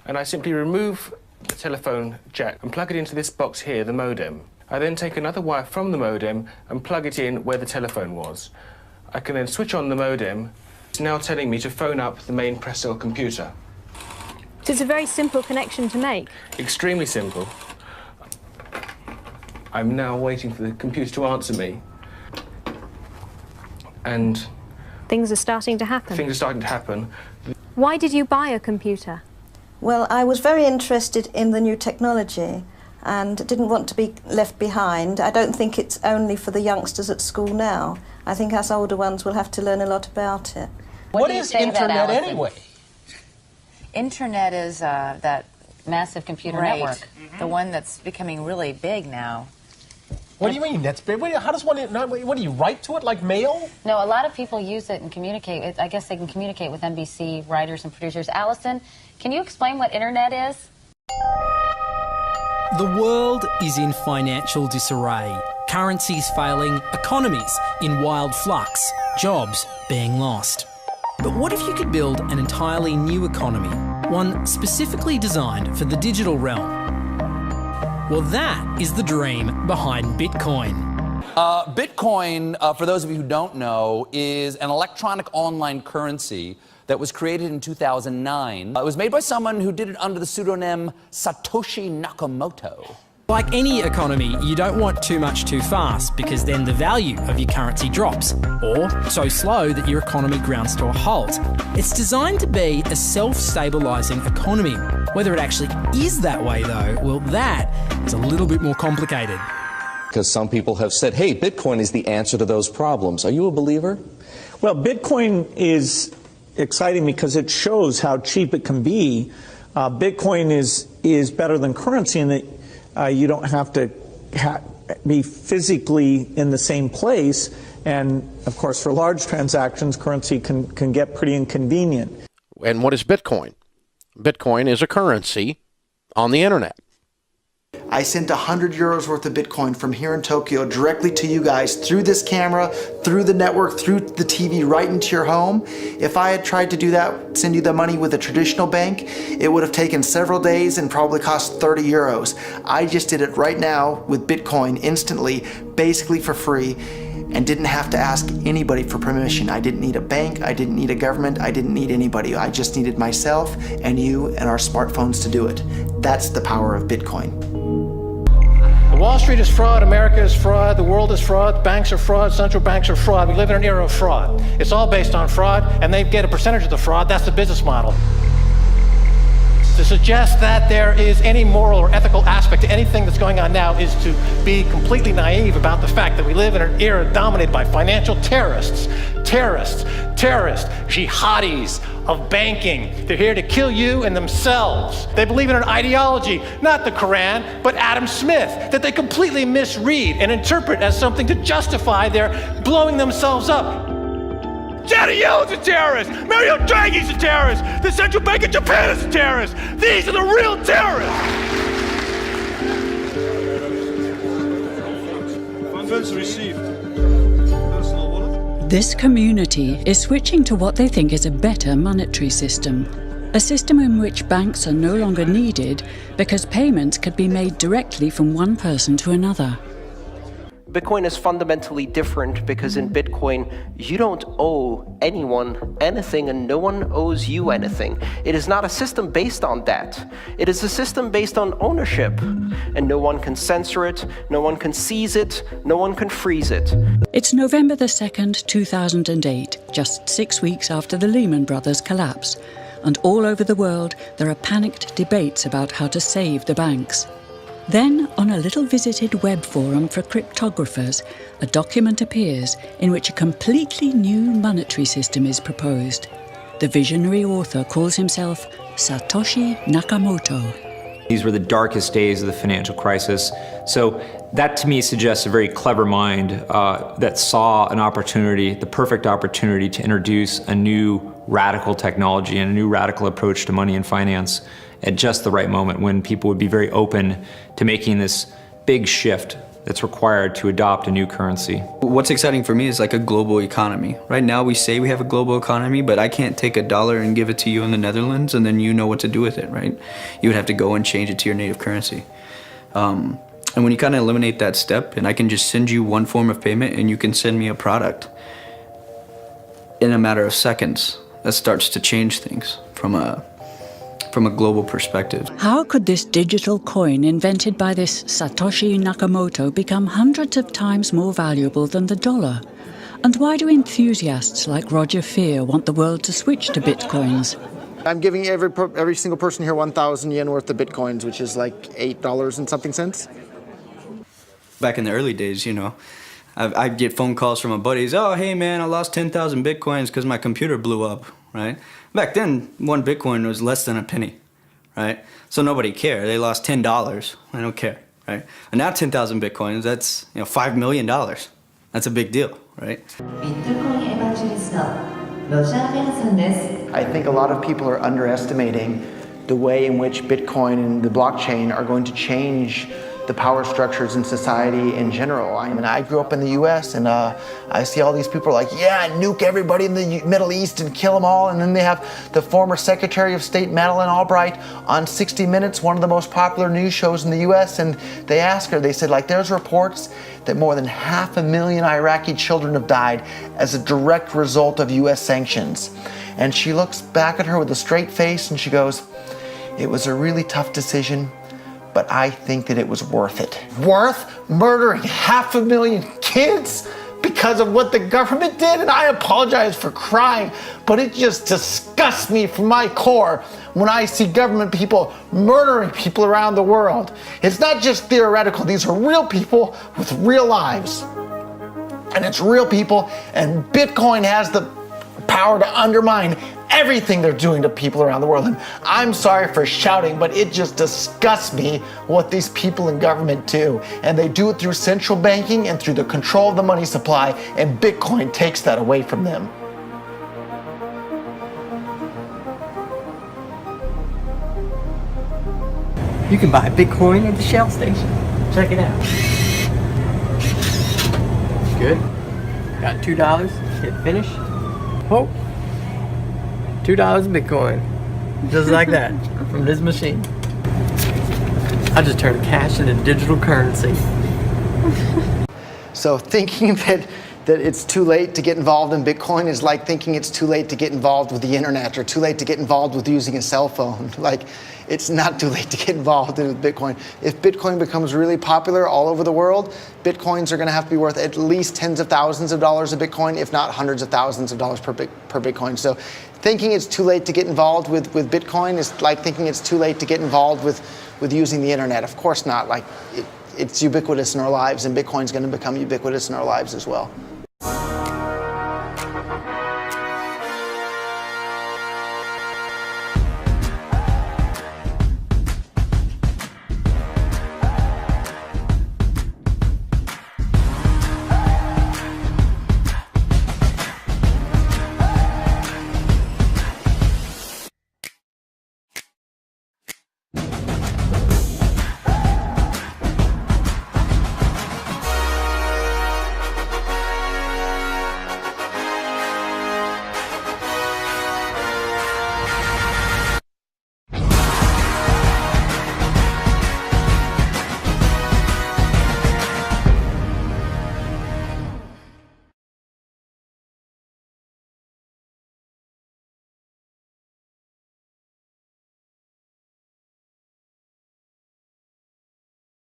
and I simply remove the telephone jack and plug it into this box here, the modem. I then take another wire from the modem and plug it in where the telephone was. I can then switch on the modem. It's now telling me to phone up the main press cell computer. So it's a very simple connection to make. Extremely simple. I'm now waiting for the computer to answer me. And things are starting to happen. Things are starting to happen. Why did you buy a computer? Well, I was very interested in the new technology and didn't want to be left behind. I don't think it's only for the youngsters at school now. I think us older ones will have to learn a lot about it. What is Internet anyway? Internet is that massive computer network, the one that's becoming really big now. What do you mean? That's big? How does one? What do you write to it like mail? No, a lot of people use it and communicate. I guess they can communicate with NBC writers and producers. Allison, can you explain what Internet is? The world is in financial disarray. Currencies failing, economies in wild flux, jobs being lost. But what if you could build an entirely new economy, one specifically designed for the digital realm? Well, that is the dream behind Bitcoin. Bitcoin, for those of you who don't know, is an electronic online currency that was created in 2009. It was made by someone who did it under the pseudonym Satoshi Nakamoto. Like any economy, you don't want too much too fast because then the value of your currency drops, or so slow that your economy grounds to a halt. It's designed to be a self-stabilising economy. Whether it actually is that way though, well, that is a little bit more complicated. Because some people have said, hey, Bitcoin is the answer to those problems. Are you a believer? Well, Bitcoin is exciting because it shows how cheap it can be. Bitcoin is better than currency in that you don't have to be physically in the same place, and of course for large transactions currency can get pretty inconvenient. And what is Bitcoin? Bitcoin is a currency on the internet. I sent 100 euros worth of Bitcoin from here in Tokyo directly to you guys through this camera, through the network, through the TV, right into your home. If I had tried to do that, send you the money with a traditional bank, it would have taken several days and probably cost 30 euros. I just did it right now with Bitcoin instantly, basically for free, and didn't have to ask anybody for permission. I didn't need a bank, I didn't need a government, I didn't need anybody. I just needed myself and you and our smartphones to do it. That's the power of Bitcoin. Wall Street is fraud, America is fraud, the world is fraud, banks are fraud, central banks are fraud. We live in an era of fraud. It's all based on fraud, and they get a percentage of the fraud. That's the business model. To suggest that there is any moral or ethical aspect to anything that's going on now is to be completely naive about the fact that we live in an era dominated by financial terrorists, jihadis of banking. They're here to kill you and themselves. They believe in an ideology, not the Quran, but Adam Smith, that they completely misread and interpret as something to justify their blowing themselves up. Janet Yellen's a terrorist! Mario Draghi's a terrorist! The Central Bank of Japan is a terrorist! These are the real terrorists! Funds received. This community is switching to what they think is a better monetary system. A system in which banks are no longer needed because payments could be made directly from one person to another. Bitcoin is fundamentally different because in Bitcoin, you don't owe anyone anything and no one owes you anything. It is not a system based on that. It is a system based on ownership. And no one can censor it, no one can seize it, no one can freeze it. It's November the 2nd, 2008, just 6 weeks after the Lehman Brothers collapse. And all over the world, there are panicked debates about how to save the banks. Then, on a little visited web forum for cryptographers, a document appears in which a completely new monetary system is proposed. The visionary author calls himself Satoshi Nakamoto. These were the darkest days of the financial crisis. So that to me suggests a very clever mind that saw an opportunity, the perfect opportunity to introduce a new radical technology and a new radical approach to money and finance at just the right moment when people would be very open to making this big shift that's required to adopt a new currency. What's exciting for me is like a global economy. Right now we say we have a global economy, but I can't take $1 and give it to you in the Netherlands and then you know what to do with it, right? You would have to go and change it to your native currency. And when you kind of eliminate that step and I can just send you one form of payment and you can send me a product in a matter of seconds, that starts to change things from a global perspective. How could this digital coin invented by this Satoshi Nakamoto become hundreds of times more valuable than the dollar? And why do enthusiasts like Roger Fear want the world to switch to bitcoins? I'm giving every single person here 1,000 yen worth of bitcoins, which is like $8 and something cents. Back in the early days, you know, I'd get phone calls from my buddies. Oh, hey man, I lost 10,000 bitcoins because my computer blew up, right? Back then, one bitcoin was less than a penny, right? So nobody cared. They lost $10. I don't care, right? And now 10,000 bitcoins, that's $5 million. That's a big deal, right? I think a lot of people are underestimating the way in which Bitcoin and the blockchain are going to change the power structures in society in general. I mean, I grew up in the US and I see all these people like, yeah, nuke everybody in the Middle East and kill them all. And then they have the former Secretary of State Madeleine Albright on 60 Minutes, one of the most popular news shows in the US. And they asked her, they said, like, there's reports that more than 500,000 Iraqi children have died as a direct result of US sanctions. And she looks back at her with a straight face and she goes, it was a really tough decision, but I think that it was worth it. Worth murdering 500,000 kids because of what the government did? And I apologize for crying, but it just disgusts me from my core when I see government people murdering people around the world. It's not just theoretical, these are real people with real lives. And it's real people, and Bitcoin has the power to undermine everything they're doing to people around the world. And I'm sorry for shouting, but it just disgusts me what these people in government do. And they do it through central banking and through the control of the money supply, and Bitcoin takes that away from them. You can buy Bitcoin at the Shell station. Check it out. Good. Got $2. Hit finish. Oh. $2 Bitcoin. Just like that. From this machine. I just turned cash into digital currency. So thinking that it's too late to get involved in Bitcoin is like thinking it's too late to get involved with the internet or too late to get involved with using a cell phone. Like, it's not too late to get involved in Bitcoin. If Bitcoin becomes really popular all over the world, Bitcoins are going to have to be worth at least tens of thousands of dollars a Bitcoin, if not hundreds of thousands of dollars per Bitcoin. So thinking it's too late to get involved with Bitcoin is like thinking it's too late to get involved with using the internet. Of course not. Like, it's ubiquitous in our lives, and Bitcoin's going to become ubiquitous in our lives as well.